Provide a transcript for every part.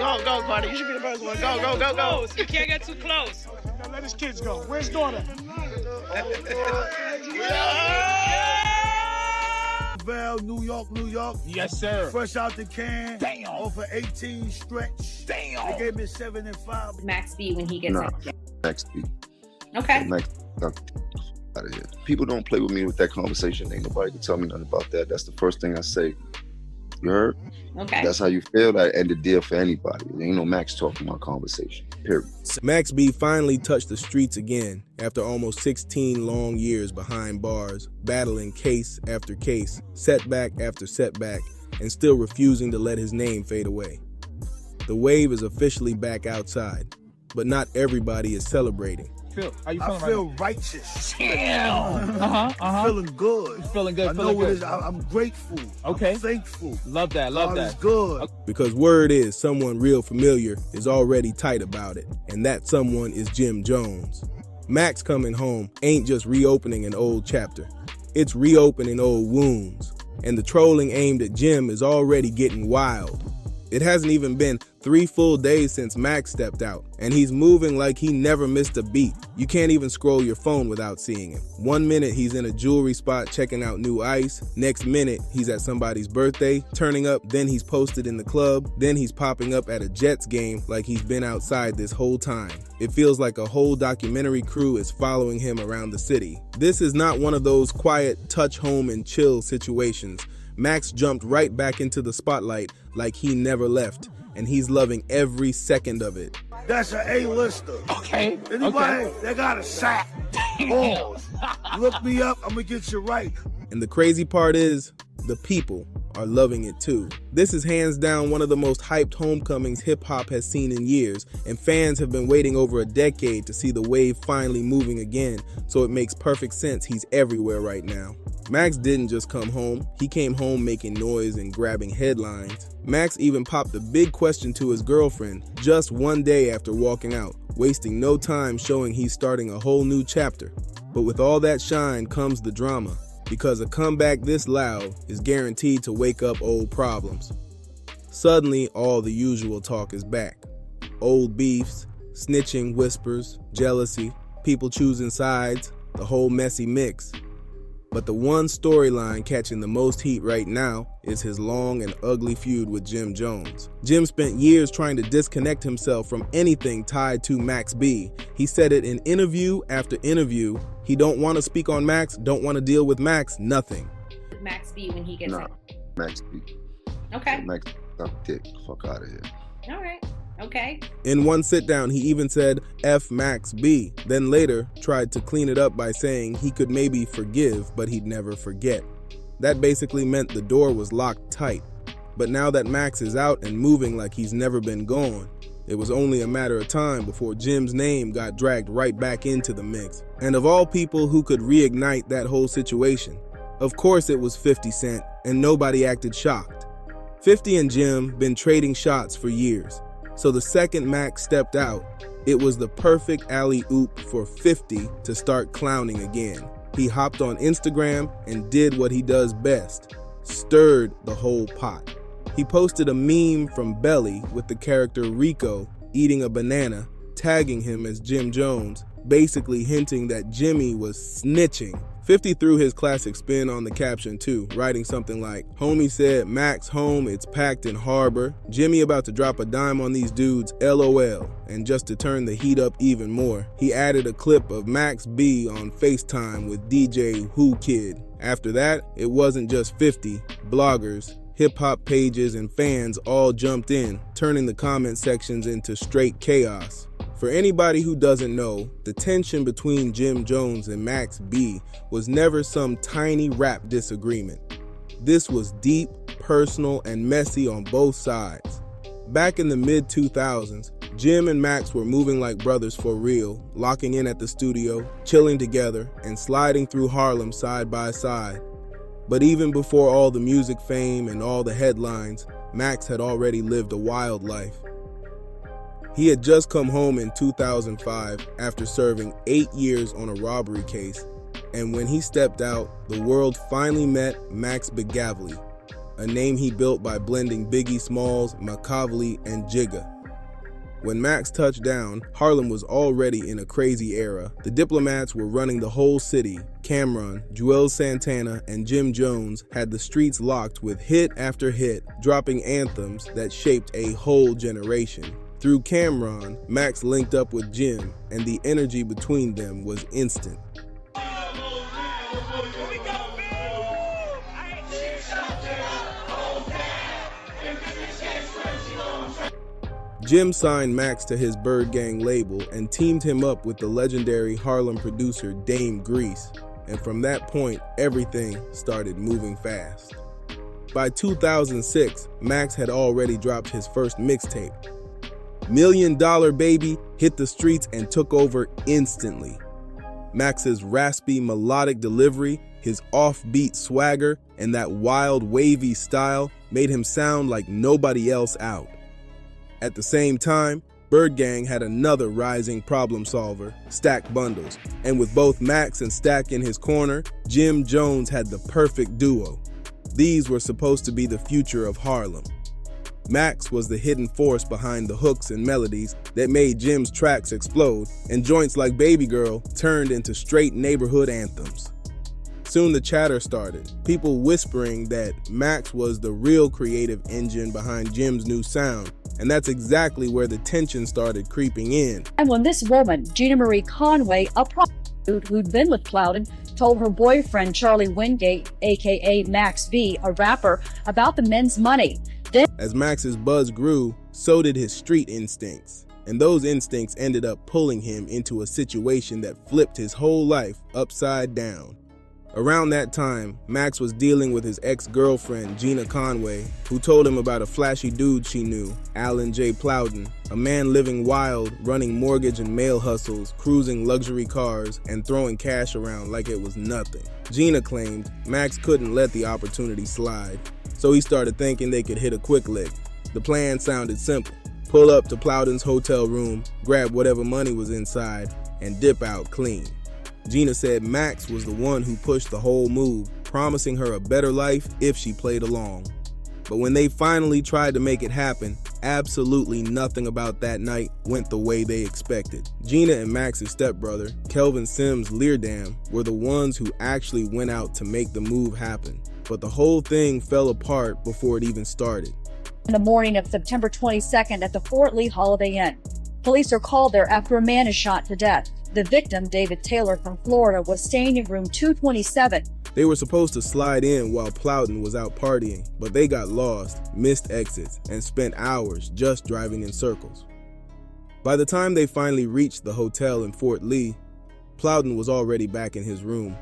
Go, Carter. You should be the first one. Go. You can't get too close. Now let his kids go. Where's daughter? Val, New York. Yes, sir. Fresh out the can. Damn. Over 18 stretch. Damn. They gave me 7 and 5. Max B when he gets out. Max B. Okay. Max, out of here. People don't play with me with that conversation. Ain't nobody can tell me nothing about that. That's the first thing I say. You heard? Okay. That's how you feel. That end the deal for anybody. There ain't no Max talking about conversation. Period. Max B finally touched the streets again after almost 16 long years behind bars, battling case after case, setback after setback, and still refusing to let his name fade away. The wave is officially back outside, but not everybody is celebrating. Phil, how you I feeling feel right righteous. now? Damn. Feeling good. You feeling good? I know Feeling what it good. is. I'm grateful. Okay. I'm thankful. Love that. God is good. Because word is someone real familiar is already tight about it, and that someone is Jim Jones. Max coming home ain't just reopening an old chapter. It's reopening old wounds, and the trolling aimed at Jim is already getting wild. It hasn't even been 3 full days since Max stepped out, and he's moving like he never missed a beat. You can't even scroll your phone without seeing him. 1 minute he's in a jewelry spot checking out new ice, next minute he's at somebody's birthday, turning up, then he's posted in the club, then he's popping up at a Jets game like he's been outside this whole time. It feels like a whole documentary crew is following him around the city. This is not one of those quiet, touch home and chill situations. Max jumped right back into the spotlight like he never left, and he's loving every second of it. That's an A-lister. Okay. Anybody that got a sack, balls, look me up, I'm gonna get you right. And the crazy part is, the people are loving it too. This is hands down one of the most hyped homecomings hip-hop has seen in years, and fans have been waiting over a decade to see the wave finally moving again, so it makes perfect sense he's everywhere right now. Max didn't just come home, he came home making noise and grabbing headlines. Max even popped a big question to his girlfriend just 1 day after walking out, wasting no time showing he's starting a whole new chapter. But with all that shine comes the drama, because a comeback this loud is guaranteed to wake up old problems. Suddenly, all the usual talk is back. Old beefs, snitching whispers, jealousy, people choosing sides, the whole messy mix. But the one storyline catching the most heat right now is his long and ugly feud with Jim Jones. Jim spent years trying to disconnect himself from anything tied to Max B. He said it in interview after interview. He don't want to speak on Max, don't want to deal with Max, nothing. Max B when he gets out. Max B. Okay. Max, stop dick. Fuck out of here. All right. Okay. In one sit down, he even said F Max B, then later tried to clean it up by saying he could maybe forgive, but he'd never forget. That basically meant the door was locked tight. But now that Max is out and moving like he's never been gone, it was only a matter of time before Jim's name got dragged right back into the mix. And of all people who could reignite that whole situation, of course it was 50 Cent, and nobody acted shocked. 50 and Jim been trading shots for years. So the second Max stepped out, it was the perfect alley-oop for 50 to start clowning again. He hopped on Instagram and did what he does best, stirred the whole pot. He posted a meme from Belly with the character Rico eating a banana, tagging him as Jim Jones, basically hinting that Jimmy was snitching. 50 threw his classic spin on the caption too, writing something like, "Homie said Max home, it's packed in Harbor. Jimmy about to drop a dime on these dudes, LOL." And just to turn the heat up even more, he added a clip of Max B on FaceTime with DJ Who Kid. After that, it wasn't just 50, bloggers, hip-hop pages, and fans all jumped in, turning the comment sections into straight chaos. For anybody who doesn't know, the tension between Jim Jones and Max B was never some tiny rap disagreement. This was deep, personal, and messy on both sides. Back in the mid-2000s, Jim and Max were moving like brothers for real, locking in at the studio, chilling together, and sliding through Harlem side by side. But even before all the music fame and all the headlines, Max had already lived a wild life. He had just come home in 2005 after serving 8 years on a robbery case, and when he stepped out, the world finally met Max Begavli. a name he built by blending Biggie Smalls, Machiavelli, and Jigga. When Max touched down, Harlem was already in a crazy era. The Diplomats were running the whole city. Cameron, Juelz Santana, and Jim Jones had the streets locked with hit after hit, dropping anthems that shaped a whole generation. Through Cameron, Max linked up with Jim, and the energy between them was instant. Jim signed Max to his Bird Gang label and teamed him up with the legendary Harlem producer Dame Grease, and from that point, everything started moving fast. By 2006, Max had already dropped his first mixtape. $1 Million Baby hit the streets and took over instantly. Max's raspy, melodic delivery, his offbeat swagger, and that wild, wavy style made him sound like nobody else out. At the same time, Bird Gang had another rising problem solver, Stack Bundles, and with both Max and Stack in his corner, Jim Jones had the perfect duo. These were supposed to be the future of Harlem. Max was the hidden force behind the hooks and melodies that made Jim's tracks explode, and joints like Baby Girl turned into straight neighborhood anthems. Soon the chatter started, people whispering that Max was the real creative engine behind Jim's new sound, and that's exactly where the tension started creeping in. And when this woman, Gina Marie Conway, a prostitute who'd been with Plowden, told her boyfriend Charlie Wingate, aka Max B, a rapper, about the men's money. Then, as Max's buzz grew, so did his street instincts. And those instincts ended up pulling him into a situation that flipped his whole life upside down. Around that time, Max was dealing with his ex-girlfriend, Gina Conway, who told him about a flashy dude she knew, Alan J. Plowden, a man living wild, running mortgage and mail hustles, cruising luxury cars, and throwing cash around like it was nothing. Gina claimed Max couldn't let the opportunity slide, so he started thinking they could hit a quick lick. The plan sounded simple. Pull up to Plowden's hotel room, grab whatever money was inside, and dip out clean. Gina said Max was the one who pushed the whole move, promising her a better life if she played along. But when they finally tried to make it happen, absolutely nothing about that night went the way they expected. Gina and Max's stepbrother, Kelvin Sims Leardam, were the ones who actually went out to make the move happen. But the whole thing fell apart before it even started. in the morning of September 22nd at the Fort Lee Holiday Inn. Police are called there after a man is shot to death. The victim, David Taylor from Florida, was staying in room 227. They were supposed to slide in while Plowden was out partying, but they got lost, missed exits, and spent hours just driving in circles. By the time they finally reached the hotel in Fort Lee, Plowden was already back in his room,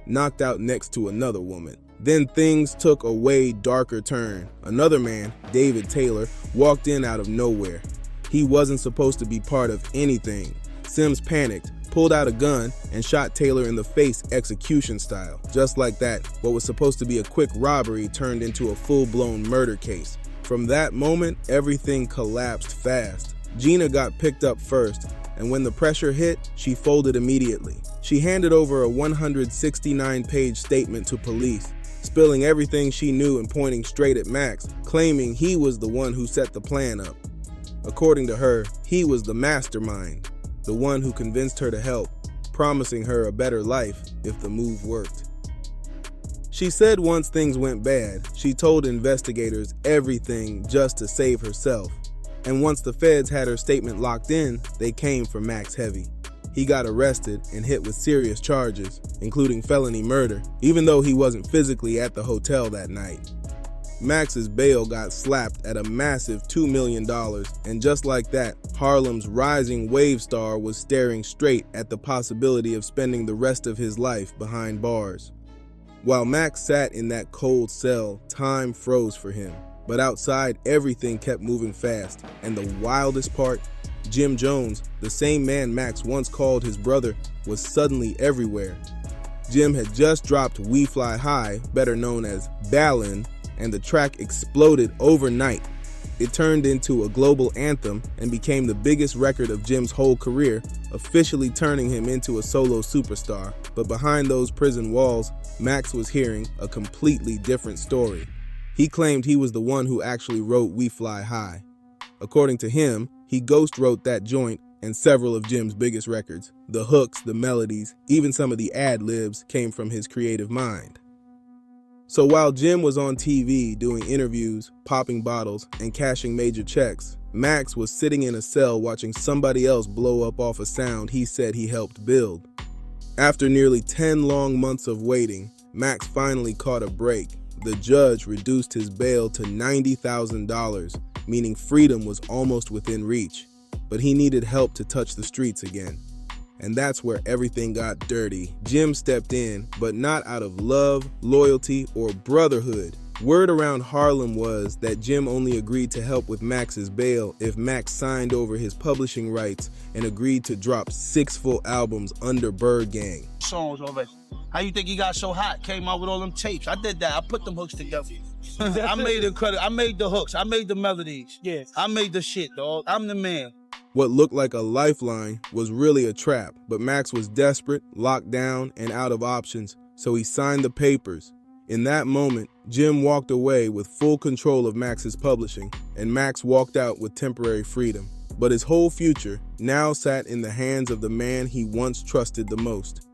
knocked out next to another woman. Then things took a way darker turn. Another man, David Taylor, walked in out of nowhere. He wasn't supposed to be part of anything. Sims panicked, pulled out a gun, and shot Taylor in the face execution style. Just like that, what was supposed to be a quick robbery turned into a full-blown murder case. From that moment, everything collapsed fast. Gina got picked up first, and when the pressure hit, she folded immediately. She handed over a 169-page statement to police, spilling everything she knew and pointing straight at Max, claiming he was the one who set the plan up. According to her, he was the mastermind, the one who convinced her to help, promising her a better life if the move worked. She said once things went bad, she told investigators everything just to save herself. And once the feds had her statement locked in, they came for Max heavy. He got arrested and hit with serious charges, including felony murder, even though he wasn't physically at the hotel that night. Max's bail got slapped at a massive $2 million, and just like that, Harlem's rising wave star was staring straight at the possibility of spending the rest of his life behind bars. While Max sat in that cold cell, time froze for him. But outside, everything kept moving fast, and the wildest part, Jim Jones, the same man Max once called his brother, was suddenly everywhere. Jim had just dropped We Fly High, better known as Ballin', and the track exploded overnight. It turned into a global anthem and became the biggest record of Jim's whole career, officially turning him into a solo superstar. But behind those prison walls, Max was hearing a completely different story. He claimed he was the one who actually wrote We Fly High. According to him, he ghost wrote that joint and several of Jim's biggest records. The hooks, the melodies, even some of the ad-libs came from his creative mind. So while Jim was on TV doing interviews, popping bottles, and cashing major checks, Max was sitting in a cell watching somebody else blow up off a sound he said he helped build. After nearly 10 long months of waiting, Max finally caught a break. The judge reduced his bail to $90,000, meaning freedom was almost within reach. But he needed help to touch the streets again. And that's where everything got dirty. Jim stepped in, but not out of love, loyalty, or brotherhood. Word around Harlem was that Jim only agreed to help with Max's bail if Max signed over his publishing rights and agreed to drop 6 full albums under Bird Gang. Songs already. How you think he got so hot? Came out with all them tapes. I did that. I put them hooks together. I made the credit. I made the hooks. I made the melodies. Yeah. I made the shit, dog. I'm the man. What looked like a lifeline was really a trap, but Max was desperate, locked down, and out of options, so he signed the papers. In that moment, Jim walked away with full control of Max's publishing, and Max walked out with temporary freedom. But his whole future now sat in the hands of the man he once trusted the most.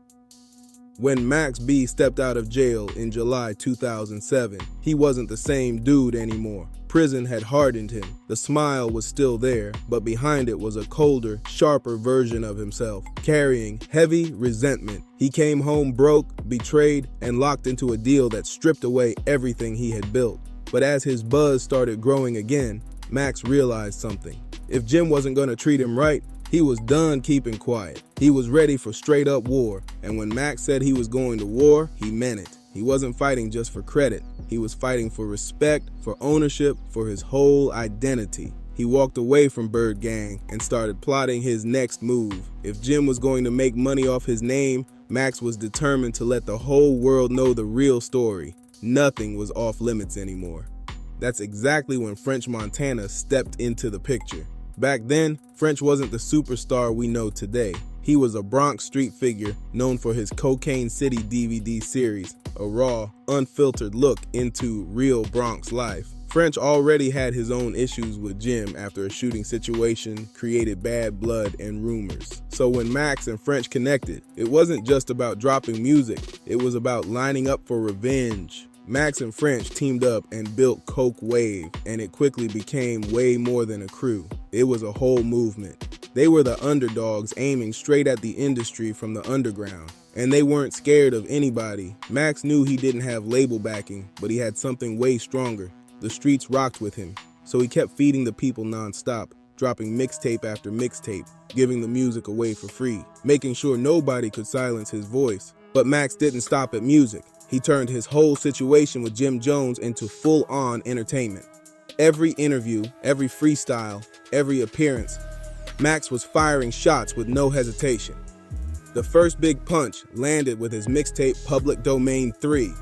When Max B stepped out of jail in July 2007, he wasn't the same dude anymore. Prison had hardened him. The smile was still there, but behind it was a colder, sharper version of himself, carrying heavy resentment. He came home broke, betrayed, and locked into a deal that stripped away everything he had built. But as his buzz started growing again, Max realized something. If Jim wasn't going to treat him right, he was done keeping quiet. He was ready for straight-up war, and when Max said he was going to war, he meant it. He wasn't fighting just for credit. He was fighting for respect, for ownership, for his whole identity. He walked away from Bird Gang and started plotting his next move. If Jim was going to make money off his name, Max was determined to let the whole world know the real story. Nothing was off limits anymore. That's exactly when French Montana stepped into the picture. Back then, French wasn't the superstar we know today. He was a Bronx street figure known for his Cocaine City DVD series, a raw, unfiltered look into real Bronx life. French already had his own issues with Jim after a shooting situation created bad blood and rumors. So when Max and French connected, it wasn't just about dropping music, it was about lining up for revenge. Max and French teamed up and built Coke Wave, and it quickly became way more than a crew. It was a whole movement. They were the underdogs aiming straight at the industry from the underground, and they weren't scared of anybody. Max knew he didn't have label backing, but he had something way stronger. The streets rocked with him, so he kept feeding the people nonstop, dropping mixtape after mixtape, giving the music away for free, making sure nobody could silence his voice. But Max didn't stop at music. He turned his whole situation with Jim Jones into full-on entertainment. Every interview, every freestyle, every appearance, Max was firing shots with no hesitation. The first big punch landed with his mixtape Public Domain 3.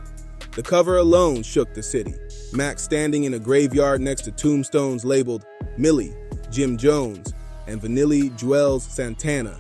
The cover alone shook the city. Max standing in a graveyard next to tombstones labeled Millie, Jim Jones, and Vanilli Juelz Santana,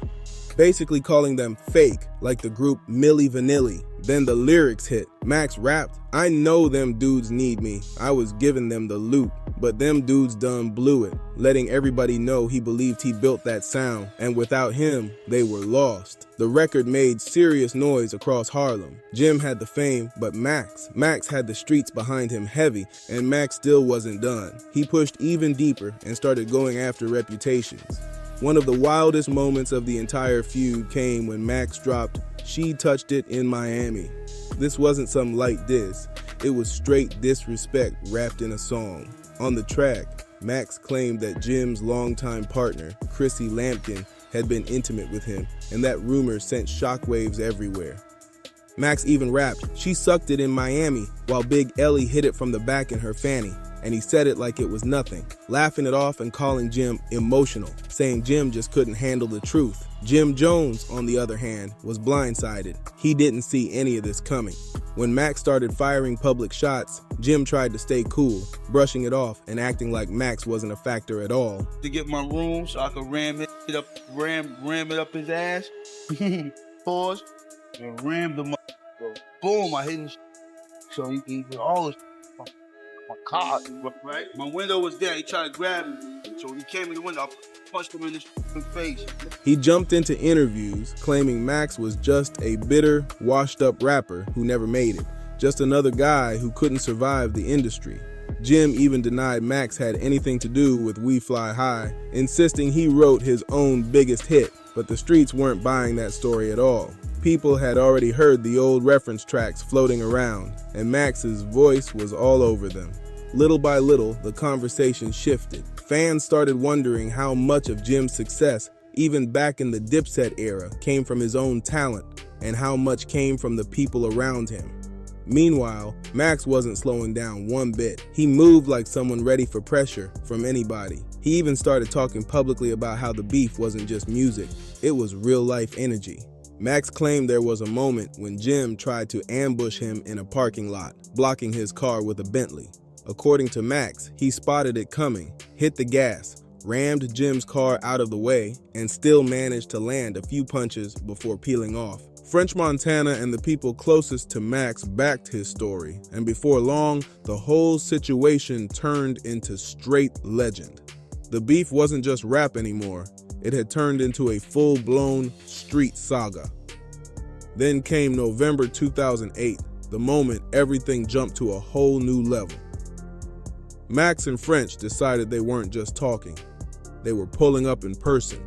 basically calling them fake, like the group Milli Vanilli. Then the lyrics hit. Max rapped, "I know them dudes need me. I was giving them the loot, but them dudes done blew it," letting everybody know he believed he built that sound, and without him, they were lost. The record made serious noise across Harlem. Jim had the fame, but Max had the streets behind him heavy, and Max still wasn't done. He pushed even deeper and started going after reputations. One of the wildest moments of the entire feud came when Max dropped "She Touched It in Miami." This wasn't some light diss. It was straight disrespect wrapped in a song. On the track, Max claimed that Jim's longtime partner, Chrissy Lampkin, had been intimate with him, and that rumor sent shockwaves everywhere. Max even rapped, "She sucked it in Miami," while Big Ellie hit it from the back in her fanny. And he said it like it was nothing, laughing it off and calling Jim emotional, saying Jim just couldn't handle the truth. Jim Jones, on the other hand, was blindsided. He didn't see any of this coming. When Max started firing public shots, Jim tried to stay cool, brushing it off and acting like Max wasn't a factor at all. To get my room so I could ram it up his ass. Pause. And ram the mother. Boom, I hit him. So he put all this car, right? My window was there. He tried to grab me. So when he came in the window, I punched him in the face. He jumped into interviews claiming Max was just a bitter, washed-up rapper who never made it, just another guy who couldn't survive the industry. Jim even denied Max had anything to do with We Fly High, insisting he wrote his own biggest hit, but the streets weren't buying that story at all. People had already heard the old reference tracks floating around, and Max's voice was all over them. Little by little, the conversation shifted. Fans started wondering how much of Jim's success, even back in the Dipset era, came from his own talent, and how much came from the people around him. Meanwhile, Max wasn't slowing down one bit. He moved like someone ready for pressure from anybody. He even started talking publicly about how the beef wasn't just music, it was real-life energy. Max claimed there was a moment when Jim tried to ambush him in a parking lot, blocking his car with a Bentley. According to Max, he spotted it coming, hit the gas, rammed Jim's car out of the way, and still managed to land a few punches before peeling off. French Montana and the people closest to Max backed his story, and before long, the whole situation turned into straight legend. The beef wasn't just rap anymore, it had turned into a full-blown street saga. Then came November 2008, the moment everything jumped to a whole new level. Max and French decided they weren't just talking, they were pulling up in person.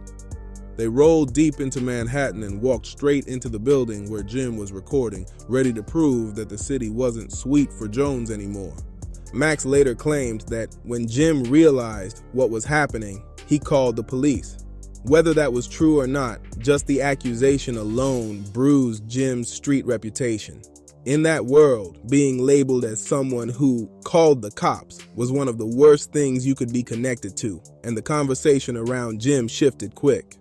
They rolled deep into Manhattan and walked straight into the building where Jim was recording, ready to prove that the city wasn't sweet for Jones anymore. Max later claimed that when Jim realized what was happening, he called the police. Whether that was true or not, just the accusation alone bruised Jim's street reputation. In that world, being labeled as someone who called the cops was one of the worst things you could be connected to, and the conversation around Jim shifted quick.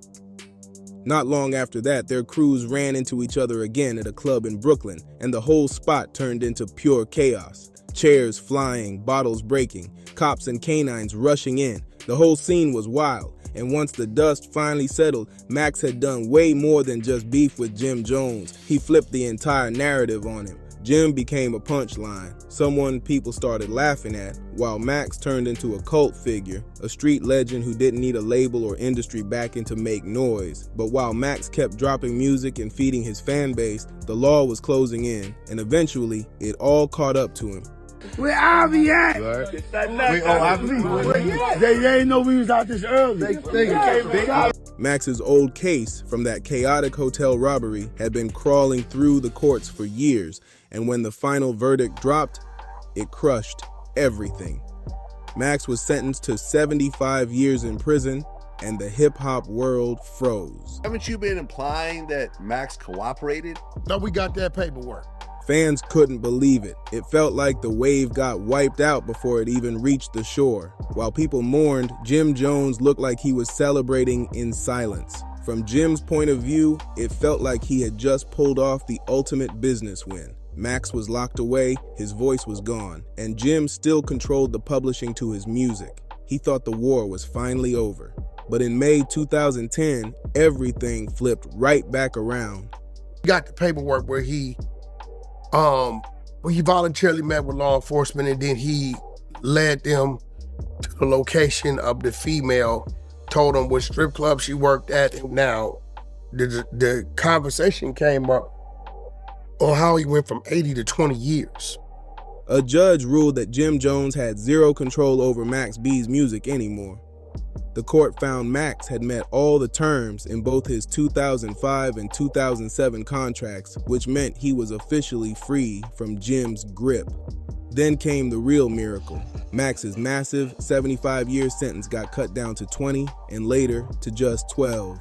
Not long after that, their crews ran into each other again at a club in Brooklyn, and the whole spot turned into pure chaos. Chairs flying, bottles breaking, cops and canines rushing in. The whole scene was wild, and once the dust finally settled, Max had done way more than just beef with Jim Jones. He flipped the entire narrative on him. Jim became a punchline, someone people started laughing at, while Max turned into a cult figure, a street legend who didn't need a label or industry backing to make noise. But while Max kept dropping music and feeding his fan base, the law was closing in, and eventually, it all caught up to him. Where Ivy at? They ain't know we was out this early. Max's old case from that chaotic hotel robbery had been crawling through the courts for years, and when the final verdict dropped, it crushed everything. Max was sentenced to 75 years in prison, and the hip-hop world froze. Haven't you been implying that Max cooperated? No, we got that paperwork. Fans couldn't believe it. It felt like the wave got wiped out before it even reached the shore. While people mourned, Jim Jones looked like he was celebrating in silence. From Jim's point of view, it felt like he had just pulled off the ultimate business win. Max was locked away, his voice was gone, and Jim still controlled the publishing to his music. He thought the war was finally over. But in May 2010, everything flipped right back around. We got the paperwork where he voluntarily met with law enforcement, and then he led them to the location of the female, told them what strip club she worked at. And now the conversation came up on how he went from 80 to 20 years. A judge ruled that Jim Jones had zero control over Max B's music anymore. The court found Max had met all the terms in both his 2005 and 2007 contracts, which meant he was officially free from Jim's grip. Then came the real miracle. Max's massive 75-year sentence got cut down to 20 and later to just 12.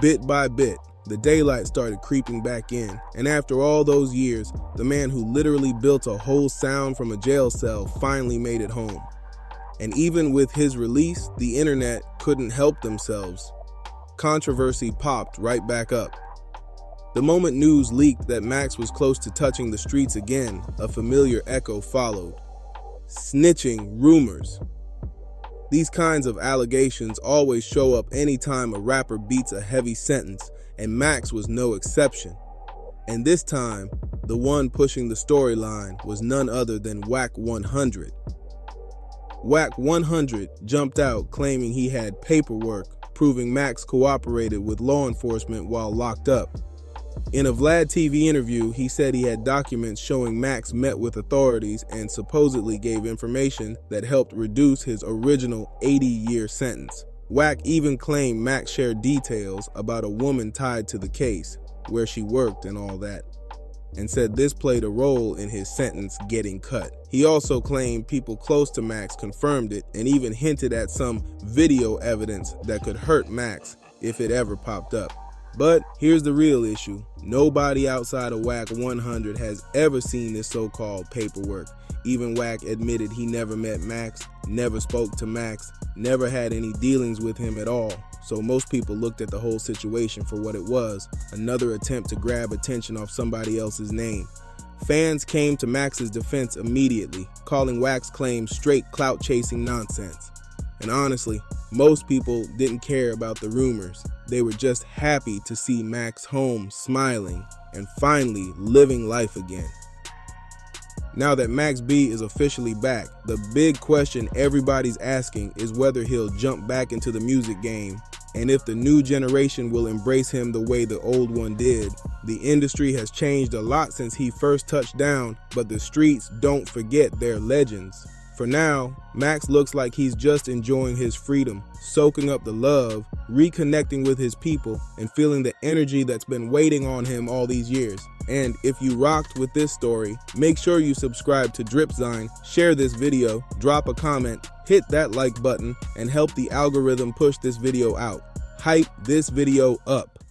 Bit by bit, the daylight started creeping back in, and after all those years, the man who literally built a whole sound from a jail cell finally made it home. And even with his release, the internet couldn't help themselves. Controversy popped right back up. The moment news leaked that Max was close to touching the streets again, a familiar echo followed. Snitching rumors. These kinds of allegations always show up anytime a rapper beats a heavy sentence, and Max was no exception. And this time, the one pushing the storyline was none other than Wack 100. Whack 100 jumped out claiming he had paperwork proving Max cooperated with law enforcement while locked up. In a Vlad TV interview, he said he had documents showing Max met with authorities and supposedly gave information that helped reduce his original 80-year sentence. Whack even claimed Max shared details about a woman tied to the case, where she worked and all that, and said this played a role in his sentence getting cut. He also claimed people close to Max confirmed it and even hinted at some video evidence that could hurt Max if it ever popped up. But here's the real issue. Nobody outside of Whack 100 has ever seen this so-called paperwork. Even Whack admitted he never met Max, never spoke to Max, never had any dealings with him at all. So most people looked at the whole situation for what it was, another attempt to grab attention off somebody else's name. Fans came to Max's defense immediately, calling Whack's claims straight clout-chasing nonsense. And honestly, most people didn't care about the rumors. They were just happy to see Max home smiling and finally living life again. Now that Max B is officially back, the big question everybody's asking is whether he'll jump back into the music game and if the new generation will embrace him the way the old one did. The industry has changed a lot since he first touched down, but the streets don't forget their legends. For now, Max looks like he's just enjoying his freedom, soaking up the love, reconnecting with his people, and feeling the energy that's been waiting on him all these years. And if you rocked with this story, make sure you subscribe to Dripzine, share this video, drop a comment, hit that like button, and help the algorithm push this video out. Hype this video up.